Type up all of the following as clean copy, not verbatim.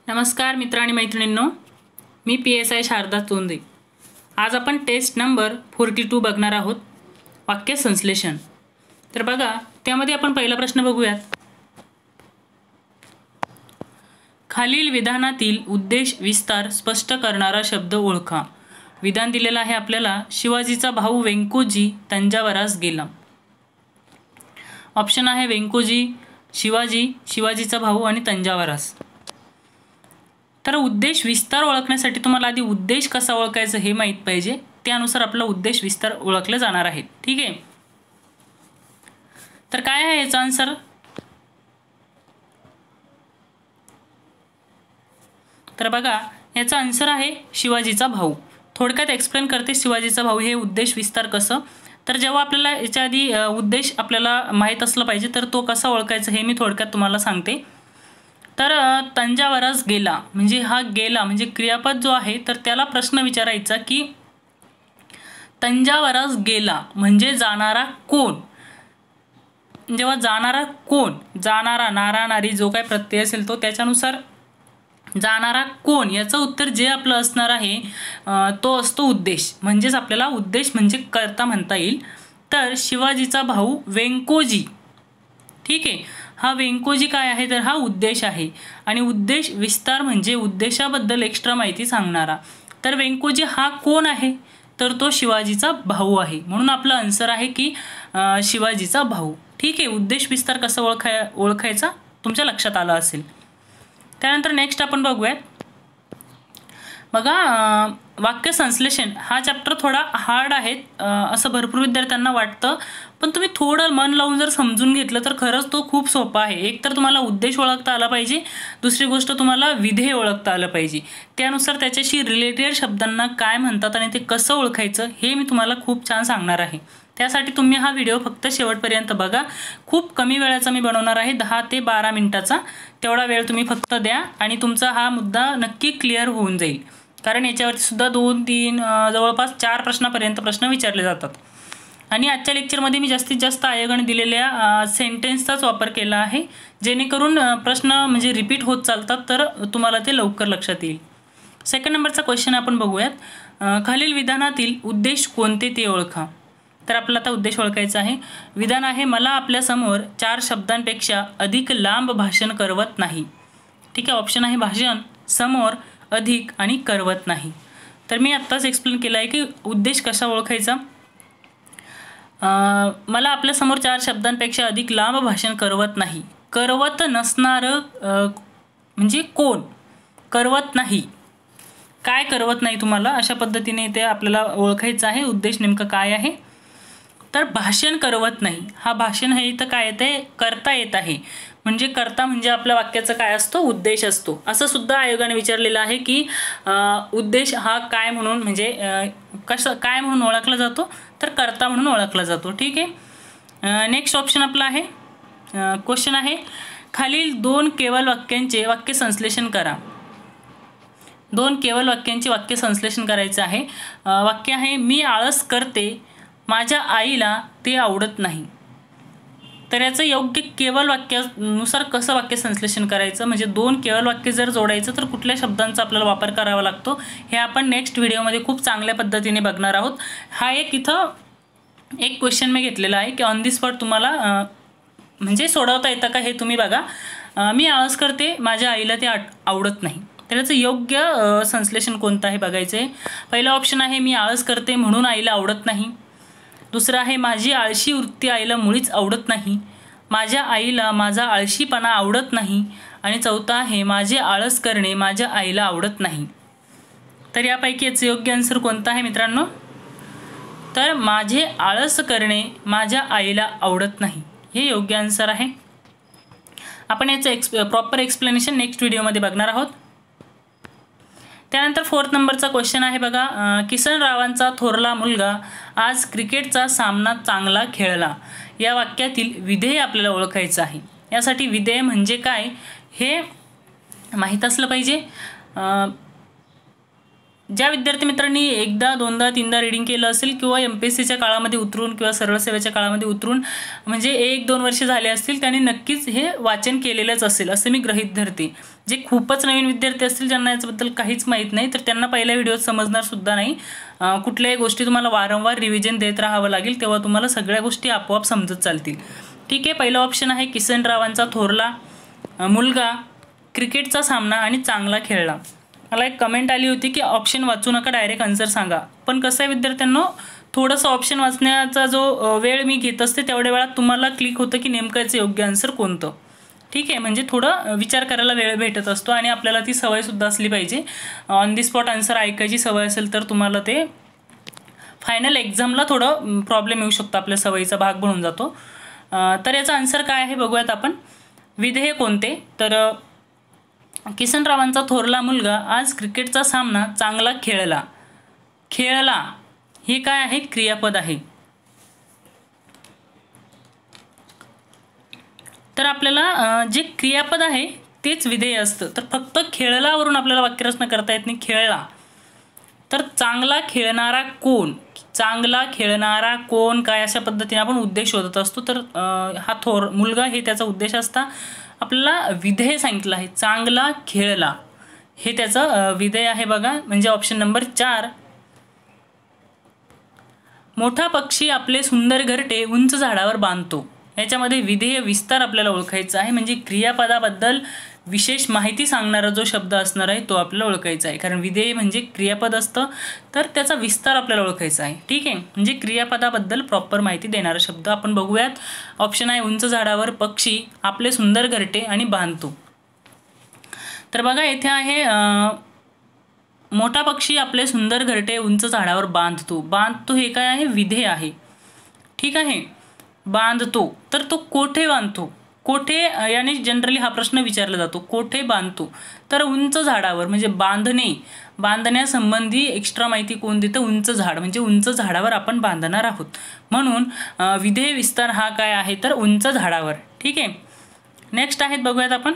नमस्कार मित्र आणि मैत्रिणींनो, मी PSI शारदा चोंदे। आज आपण टेस्ट नंबर 42 बघणार आहोत, वाक्य संश्लेषण। तर बघा, त्यामध्ये आपण पहिला प्रश्न बघूयात। खालील विधानातील उद्देश विस्तार स्पष्ट करणारा शब्द ओळखा। विधान दिलेला आहे आपल्याला, शिवाजीचा भाऊ वेंकोजी तंजावरास गेला। ऑप्शन आहे वेंकोजी, शिवाजी, शिवाजीचा भाऊ आणि तंजावरास। तर उद्देश विस्तार ओळखण्यासाठी तुम्हाला आधी उद्देश कसा ओळखायचा हे माहित पाहिजे, त्यानुसार आपला उद्देश विस्तार ओळखले जाणार आहे। ठीक आहे, तर काय आहे याचा आन्सर? तर बघा, याचा आन्सर आहे शिवाजीचा भाऊ। थोडक्यात एक्सप्लेन करते शिवाजीचा भाऊ हे उद्देश विस्तार कसं। तर जेव्हा आपल्याला याच्या आधी उद्देश आपल्याला माहीत असला पाहिजे, तर तो कसा ओळखायचा हे मी थोडक्यात तुम्हाला सांगते। तर तंजावरास गेला म्हणजे हा गेला म्हणजे क्रियापद जो आहे, तर त्याला प्रश्न विचारायचा की तंजावरास गेला म्हणजे जाणारा कोण। जेव्हा जाणारा कोण, जाणारा नारा नारी जो काय प्रत्यय असेल तो, त्याच्यानुसार जाणारा कोण याचं उत्तर जे आपलं असणार आहे तो असतो उद्देश। म्हणजेच आपल्याला उद्देश म्हणजे कर्ता म्हणता येईल। तर शिवाजीचा भाऊ वेंकोजी, ठीक आहे, हा वेंकोजी काय आहे, तर हा उद्देश आहे। आणि उद्देश विस्तार म्हणजे उद्देशाबद्दल एक्स्ट्रा माहिती सांगणारा। तर वेंकोजी हा कोण आहे, तर तो शिवाजीचा भाऊ आहे। म्हणून आपला आन्सर आहे की शिवाजीचा भाऊ। ठीक आहे, उद्देश विस्तार कसा ओळखायचा तुमच्या लक्षात आलं असेल। त्यानंतर नेक्स्ट आपण बघूयात। बघा, वाक्य संश्लेषण हा चॅप्टर थोडा हार्ड आहे असं भरपूर विद्यार्थ्यांना वाटतं, पण तुम्ही थोडं मन लावून जर समजून घेतलं तर खरंच तो खूप सोपा आहे। एक तर तुम्हाला उद्देश ओळखता आला पाहिजे, दुसरी गोष्ट तुम्हाला विधेय ओळखता आलं पाहिजे, त्यानुसार त्याच्याशी रिलेटेड शब्दांना काय म्हणतात आणि ते कसं ओळखायचं हे मी तुम्हाला खूप छान सांगणार आहे। त्यासाठी तुम्ही हा व्हिडिओ फक्त शेवटपर्यंत बघा। खूप कमी वेळाचा मी बनवणार आहे, 10 ते 12 मिनिटाचा, तेवढा वेळ तुम्ही फक्त द्या आणि तुमचा हा मुद्दा नक्की क्लिअर होऊन जाईल। कारण याच्यावरती सुद्धा 2-3 जवळपास 4 प्रश्नापर्यंत प्रश्न विचारले जातात। आणि आजच्या लेक्चरमध्ये मी जास्तीत जास्त आयोगाने दिलेल्या सेंटेन्सचाच वापर केला आहे, जेणेकरून प्रश्न म्हणजे रिपीट होत चालतात, तर तुम्हाला ते लवकर लक्षात येईल। सेकंड नंबरचा क्वेश्चन आपण बघूयात। खालील विधानातील उद्देश कोणते ते ओळखा। तर आपल्याला आता उद्देश ओळखायचा आहे। विधान आहे, मला आपल्यासमोर 4 शब्दांपेक्षा अधिक लांब भाषण करवत नाही। ठीक आहे, ऑप्शन आहे भाषण, समोर, अधिक आणि करवत नाही। तर मी आत्ताच एक्सप्लेन केलं आहे की उद्देश कसा ओळखायचा। मला आपल्यासमोर 4 शब्दांपेक्षा अधिक लांब भाषण करवत नाही। करवत नसणारं म्हणजे कोण, करवत नाही, काय करवत नाही तुम्हाला, अशा पद्धतीने ते आपल्याला ओळखायचं आहे उद्देश नेमकं काय आहे। तर भाषण करवत नाही, हा भाषण हे इथं काय येते, करता येत आहे। म्हणजे करता म्हणजे आपल्या वाक्याचा काय असतो, उद्देश असतो। असं सुद्धा आयोगाने विचारलेलं आहे की उद्देश हा काय म्हणून म्हणजे कसं काय म्हणून ओळखला जातो, तर करता म्हणून ओळखला जातो। ठीक आहे, नेक्स्ट ऑप्शन आपला आहे, क्वेश्चन आहे, खालील 2 केवळ वाक्यांचे वाक्य संश्लेषण करा। 2 केवळ वाक्यांचे वाक्य संश्लेषण करायचं आहे। वाक्य आहे, मी आळस करते, माझ्या आईला ते आवडत नाही। तर याचं योग्य केवळ वाक्यानुसार कसं वाक्य संश्लेषण करायचं, म्हणजे 2 केवळ वाक्य जर जोडायचं तर कुठल्या शब्दांचा आपल्याला वापर करावा लागतो हे आपण नेक्स्ट व्हिडिओमध्ये खूप चांगल्या पद्धतीने बघणार आहोत। हा इथं एक क्वेश्चन मी घेतलेला आहे की ऑन दी स्पॉट तुम्हाला म्हणजे सोडवता येतं का हे तुम्ही बघा। मी आळस करते, माझ्या आईला ते आवडत नाही। तर याचं योग्य संश्लेषण कोणतं आहे बघायचं आहे। पहिला ऑप्शन आहे, मी आळस करते म्हणून आईला आवडत नाही। दुसरा आहे, माझी आळशी वृत्ती आईला मुळीच आवडत नाही। माझ्या आईला माझा आळशीपणा आवडत नाही। आणि चौथा आहे, माझे आळस करणे माझ्या आईला आवडत नाही। तर यापैकी याचं योग्य आन्सर कोणतं आहे मित्रांनो? तर माझे आळस करणे माझ्या आईला आवडत नाही हे योग्य आन्सर आहे। आपण याचं प्रॉपर एक्सप्लेनेशन नेक्स्ट व्हिडिओमध्ये बघणार आहोत। त्यानंतर 4th नंबरचा क्वेश्चन आहे बघा, किसनरावांचा थोरला मुलगा आज क्रिकेटचा सामना चांगला खेळला। या वाक्यातील विधेय आपल्याला ओळखायचं आहे। यासाठी विधेय म्हणजे काय हे माहीत असलं पाहिजे। ज्या विद्यार्थी मित्रांनी एकदा दोनदा तीनदा रीडिंग केलं असेल किंवा MPSCच्या काळामध्ये उतरून किंवा सरळ सेवेच्या काळामध्ये उतरून म्हणजे 1-2 वर्ष झाले असतील त्यांनी नक्कीच हे वाचन केलेलंच असेल असं मी गृहीत धरते. जे खूपच नवीन विद्यार्थी असतील ज्यांना याच्याबद्दल काहीच माहीत नाही तर त्यांना पहिल्या व्हिडिओत समजणार सुद्धा नाही. कुठल्याही गोष्टी तुम्हाला वारंवार रिव्हिजन देत राहावं लागेल तेव्हा तुम्हाला सगळ्या गोष्टी आपोआप समजत चालतील. ठीक आहे, पहिला ऑप्शन आहे किसनरावांचा थोरला मुलगा क्रिकेटचा सामना आणि चांगला खेळला. मला एक कमेंट आली होती की ऑप्शन वाचू नका, डायरेक्ट आन्सर सांगा. पण कसं आहे विद्यार्थ्यांनो, थोडंसं ऑप्शन वाचण्याचा जो वेळ मी घेत असते तेवढ्या वेळात तुम्हाला क्लिक होतं की नेमकं याचं योग्य आन्सर कोणतं. ठीक आहे, म्हणजे थोडं विचार करायला वेळ भेटत असतो आणि आपल्याला ती सवयसुद्धा असली पाहिजे. ऑन दी स्पॉट आन्सर ऐकायची सवय असेल तर तुम्हाला ते फायनल एक्झामला थोडं प्रॉब्लेम येऊ शकतो, आपल्या सवयीचा भाग बनून जातो. तर याचा आन्सर काय आहे बघूयात आपण. विधेय कोणते, तर किसनरावांचा थोरला मुलगा आज क्रिकेटचा सामना चांगला खेळला. खेळला हे काय आहे, क्रियापद आहे. तर आपल्याला जे क्रियापद आहे तेच विधेय असतं. तर फक्त खेळलावरून आपल्याला वाक्यरचना करता येत नाही. खेळला तर चांगला खेळणारा कोण, चांगला खेळणारा कोण काय अशा पद्धतीने आपण उद्देश शोधत असतो. तर हा थोर मुलगा हे त्याचा उद्देश असता. आपल्याला विधेय सांगितलं आहे चांगला खेळला, हे त्याचं विधेय आहे बघा. म्हणजे ऑप्शन नंबर 4. मोठा पक्षी आपले सुंदर घरटे उंच झाडावर बांधतो. याच्यामध्ये विधेय विस्तार आपल्याला ओळखायचा आहे. म्हणजे क्रियापदाबद्दल विशेष माहिती सांगणारा जो शब्द असणार आहे तो आपल्याला ओळखायचा आहे. कारण विधेय म्हणजे क्रियापद असतं तर त्याचा विस्तार आपल्याला ओळखायचा आहे. ठीक आहे, म्हणजे क्रियापदाबद्दल प्रॉपर माहिती देणारा शब्द आपण बघूयात. ऑप्शन आहे उंच झाडावर पक्षी आपले सुंदर घरटे आणि बांधतो. तर बघा इथे आहे मोठा पक्षी आपले सुंदर घरटे उंच झाडावर बांधतो. बांधतो हे काय आहे, विधेय आहे. ठीक आहे, बांधतो तर तो कोठे बांधतो. कोठे याने जनरली हा प्रश्न विचारला जातो. कोठे बांधतो तर उंच झाडावर. म्हणजे बांधणे, बांधण्यासंबंधी एक्स्ट्रा माहिती कोण देतं, उंच झाड. म्हणजे उंच झाडावर आपण बांधणार आहोत. म्हणून विधेय विस्तार हा काय आहे तर उंच झाडावर. ठीक आहे, नेक्स्ट आहेत बघूयात आपण.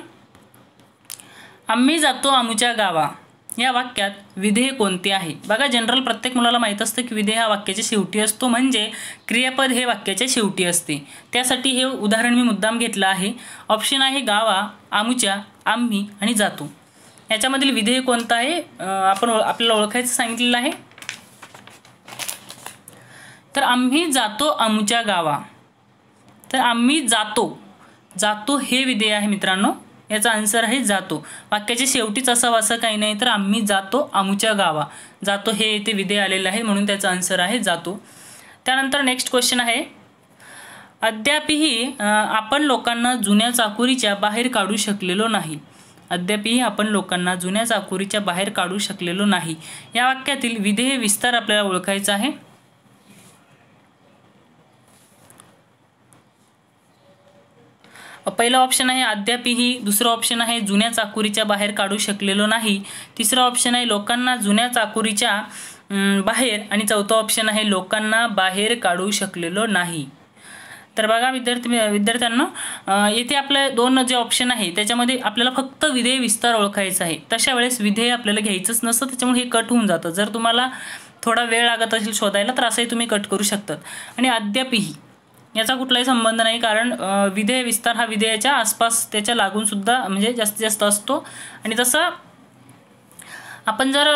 आम्ही जातो आमुच्या गावा या वाक्यात विधेय कोणते आहे. बघा जनरल प्रत्येक मुलाला माहीत असतं की विधेय हा वाक्याच्या शेवटी असतो. म्हणजे क्रियापद हे वाक्याच्या शेवटी असते. त्यासाठी हे उदाहरण मी मुद्दाम घेतलं आहे. ऑप्शन आहे गावा, आमुच्या, आम्ही आणि जातो. याच्यामधील विधेय कोणतं आहे आपल्याला ओळखायचं सांगितलेलं आहे. तर आम्ही जातो आमुच्या गावा. तर आम्ही जातो, जातो हे विधेय आहे मित्रांनो. याचा आन्सर आहे जातो. वाक्याच्या शेवटीच असावं असं काही नाही. तर आम्ही जातो आमुच्या गावा. जातो हे इथे विधेय आलेलं आहे म्हणून त्याचा आन्सर आहे जातो. त्यानंतर नेक्स्ट क्वेश्चन आहे. अद्यापही आपण लोकांना जुन्या चाकोरीच्या बाहेर काढू शकलेलो नाही. अद्यापही आपण लोकांना जुन्या चाकोरीच्या बाहेर काढू शकलेलो नाही. या वाक्यातील विधेय विस्तार आपल्याला ओळखायचा आहे. पहिला ऑप्शन आहे अद्यापही, दुसरा ऑप्शन आहे जुन्या चाकोरीच्या बाहेर काढू शकलेलो नाही, तिसरा ऑप्शन आहे लोकांना जुन्या चाकोरीच्या बाहेर आणि चौथा ऑप्शन आहे लोकांना बाहेर काढू शकलेलो नाही. तर बघा विद्यार्थ्यांनो, येथे आपले दोन जे ऑप्शन आहे त्याच्यामध्ये आपल्याला फक्त विधेय विस्तार ओळखायचा आहे. तशा वेळेस विधेय आपल्याला घ्यायचंच नसतं, त्याच्यामुळे हे कट होऊन जातं. जर तुम्हाला थोडा वेळ लागत असेल शोधायला तर असंही तुम्ही कट करू शकतात. आणि अद्यापही याचा कुठलाही संबंध नाही, कारण विधेय विस्तार हा विधेयाच्या आसपास त्याच्या लागून सुद्धा म्हणजे जास्तीत जास्त असतो. आणि तसं आपण जर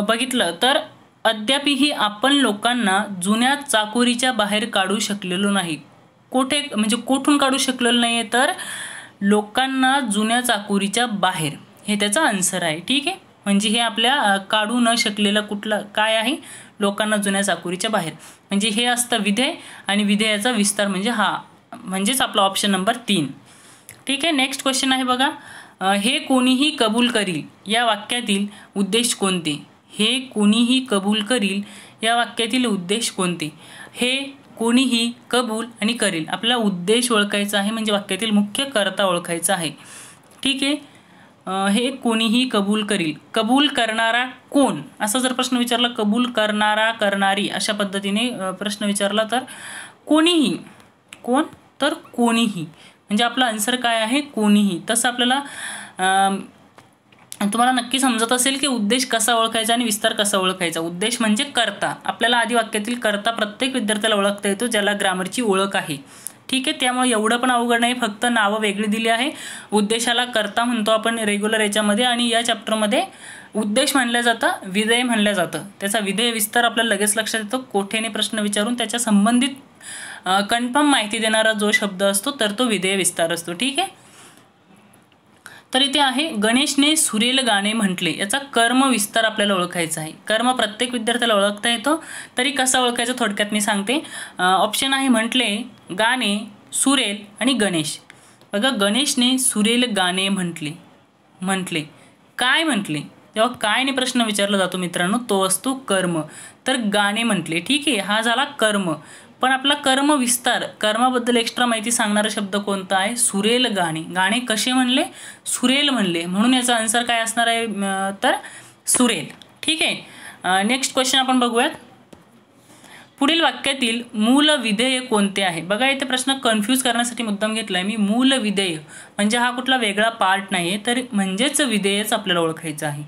बघितलं तर अद्यापही आपण लोकांना जुन्या चाकोरीच्या बाहेर काढू शकलेलो नाही. कोठे म्हणजे कोठून काढू शकलेलो नाही तर लोकांना जुन्या चाकोरीच्या बाहेर, हे त्याचा आन्सर आहे. ठीक आहे, म्हणजे हे आपल्या काढू न शकलेलं कुठलं काय आहे, लोकांना जुन्या चाकोरीच्या बाहेर. म्हणजे हे असतं विधेय आणि विधेयाचा विस्तार म्हणजे हा, म्हणजेच आपला ऑप्शन नंबर 3. ठीक आहे, नेक्स्ट क्वेश्चन आहे बघा. हे कोणीही कबूल करील या वाक्यातील उद्देश कोणते. हे कोणीही कबूल करील या वाक्यातील उद्देश कोणते. हे कोणीही कबूल आणि करील आपल्याला उद्देश ओळखायचा आहे, म्हणजे वाक्यातील मुख्य कर्ता ओळखायचा आहे. ठीक आहे, हे कोणीही कबूल करील. कबूल करणारा कोण असा जर प्रश्न विचारला, कबूल करणारा करणारी अशा पद्धतीने प्रश्न विचारला तर कोणीही, कोण तर कोणीही, म्हणजे आपला आन्सर काय आहे कोणीही. तसं आपल्याला तुम्हाला नक्की समजत असेल की उद्देश कसा ओळखायचा आणि विस्तार कसा ओळखायचा. उद्देश म्हणजे कर्ता. आपल्याला आधी वाक्यातील कर्ता प्रत्येक विद्यार्थ्याला ओळखता येतो ज्याला ग्रामरची ओळख आहे. ठीक आहे, त्यामुळे एवढं पण अवघड नाही, फक्त नावं वेगळी दिली आहे. उद्देशाला कर्ता म्हणतो आपण रेग्युलर याच्यामध्ये, आणि या चॅप्टरमध्ये उद्देश म्हणलं जातं, विधेय म्हणलं जातं. त्याचा विधेय विस्तार आपल्याला लगेच लक्षात येतो. कोठेने प्रश्न विचारून त्याच्या संबंधित कन्फर्म माहिती देणारा जो शब्द असतो तर तो विधेय विस्तार असतो. ठीक आहे, तर इथे आहे गणेशने सुरेल गाणे म्हटले. याचा कर्म विस्तार आपल्याला ओळखायचा आहे. कर्म प्रत्येक विद्यार्थ्याला ओळखता येतो, तरी कसा ओळखायचं थोडक्यात मी सांगते. ऑप्शन आहे म्हटले, गाणे, सुरेल आणि गणेश. बघा, गणेशने सुरेल गाणे म्हटले. काय म्हटले? जेव्हा कायने प्रश्न विचारला जातो मित्रांनो, तो असतो कर्म. तर गाणे म्हटले. ठीक आहे, हा झाला कर्म. पण आपला कर्म विस्तार, कर्माबद्दल एक्स्ट्रा माहिती सांगणारा शब्द कोणता आहे? सुरेल गाणे. गाणे कसे म्हणले? सुरेल म्हणले. म्हणून याचा आन्सर काय असणार आहे? तर सुरेल. ठीक आहे, नेक्स्ट क्वेश्चन आपण बघूयात. पुढील वाक्यातील मूल विधेय कोणते आहे? बघा, इथे प्रश्न कन्फ्यूज करण्यासाठी मुद्दाम घेतलाय मी. मूल विधेय म्हणजे हा कुठला वेगळा पार्ट नाही आहे, तर म्हणजेच विधेयच आपल्याला ओळखायचं आहे.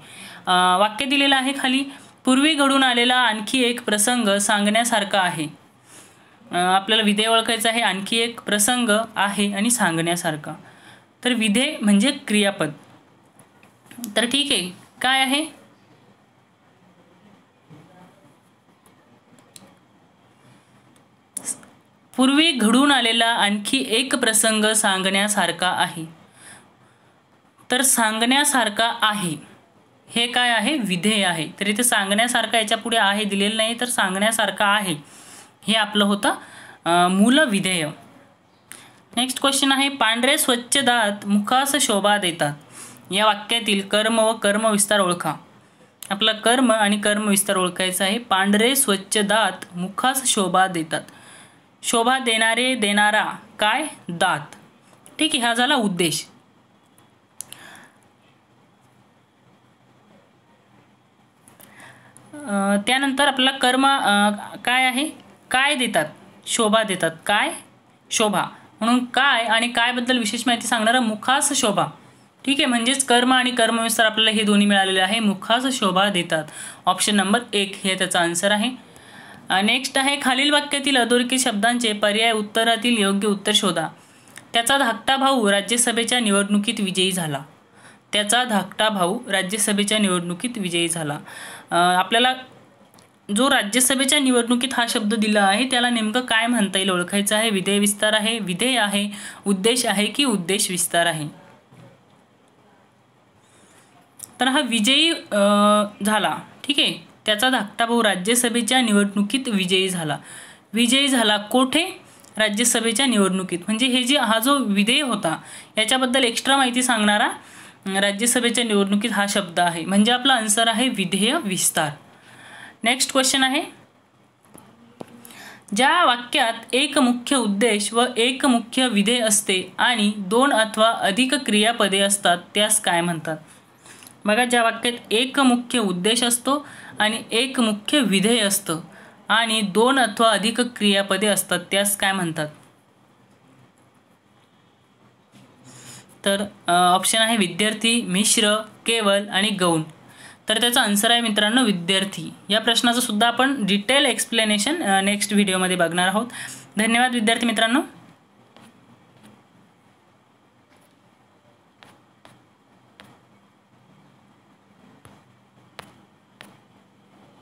वाक्य दिलेलं आहे खाली, पूर्वी घडून आलेला आणखी एक प्रसंग सांगण्यासारखा आहे. आपल्याला विधेय ओळखायचं आहे. आणखी एक प्रसंग आहे आणि सांगण्यासारखा. तर विधेय म्हणजे क्रियापद. तर ठीक आहे, काय आहे? पूर्वी घडून आलेला आणखी एक प्रसंग सांगण्यासारखा आहे. तर सांगण्यासारखा आहे हे काय आहे? विधेय आहे. तर इथे सांगण्यासारखा याच्या पुढे आहे दिलेलं नाही, तर सांगण्यासारखा आहे हे आपलं होतं मूल विधेय. नेक्स्ट क्वेश्चन आहे, पांढरे स्वच्छ दात मुखास शोभा देतात. या वाक्यातील कर्म व कर्मविस्तार ओळखा. आपला कर्म आणि कर्मविस्तार ओळखायचा आहे. पांढरे स्वच्छ दात मुखास शोभा देतात. शोभा देणारे, देणारा काय? दात. ठीक आहे, हा झाला उद्देश. त्यानंतर आपला कर्म काय आहे? काय देतात? शोभा देतात. काय? शोभा. म्हणून काय आणि काय बद्दल विशेष माहिती सांगणारा मुखास शोभा. ठीक आहे, म्हणजेच कर्म आणि कर्मविस्तार आपल्याला हे दोन्ही मिळालेले आहे. मुखास शोभा देतात. ऑप्शन नंबर 1 हे त्याचा आन्सर आहे. नेक्स्ट आहे, खालील वाक्यातील अधोरेखित शब्दांचे पर्याय उत्तरातील योग्य उत्तर शोधा. त्याचा धाकटा भाऊ राज्यसभेच्या निवडणुकीत विजयी झाला. त्याचा धाकटा भाऊ राज्यसभेच्या निवडणुकीत विजयी झाला. आपल्याला जो राज्यसभेच्या निवडणुकीत हा शब्द दिला आहे त्याला नेमकं काय म्हणता येईल ओळखायचं आहे. विधेय विस्तार आहे, विधेय आहे, उद्देश आहे की उद्देश विस्तार आहे? तर हा विजयी झाला. ठीक आहे, त्याचा धाकटा भाऊ राज्यसभेच्या निवडणुकीत विजयी झाला. विजयी झाला कोठे? राज्यसभेच्या निवडणुकीत. म्हणजे हे जे हा जो विधेय होता याच्याबद्दल एक्स्ट्रा माहिती सांगणारा राज्यसभेच्या निवडणुकीत हा शब्द आहे. म्हणजे आपला आन्सर आहे विधेय विस्तार. नेक्स्ट क्वेश्चन आहे, ज्या वाक्यात एक मुख्य उद्देश व एक मुख्य विधेय असते आणि 2 अथवा अधिक क्रियापदे असतात त्यास काय म्हणतात? बघा, ज्या वाक्यात एक मुख्य उद्देश असतो आणि एक मुख्य विधेय असतं आणि 2 अथवा अधिक क्रियापदे असतात त्यास काय म्हणतात? तर ऑप्शन आहे विद्यार्थी, मिश्र, केवल आणि गौण. तर त्याचा आन्सर आहे मित्रांनो विद्यार्थी. या प्रश्नाचं सुद्धा आपण डिटेल एक्सप्लेनेशन नेक्स्ट व्हिडिओमध्ये बघणार आहोत. धन्यवाद विद्यार्थी मित्रांनो.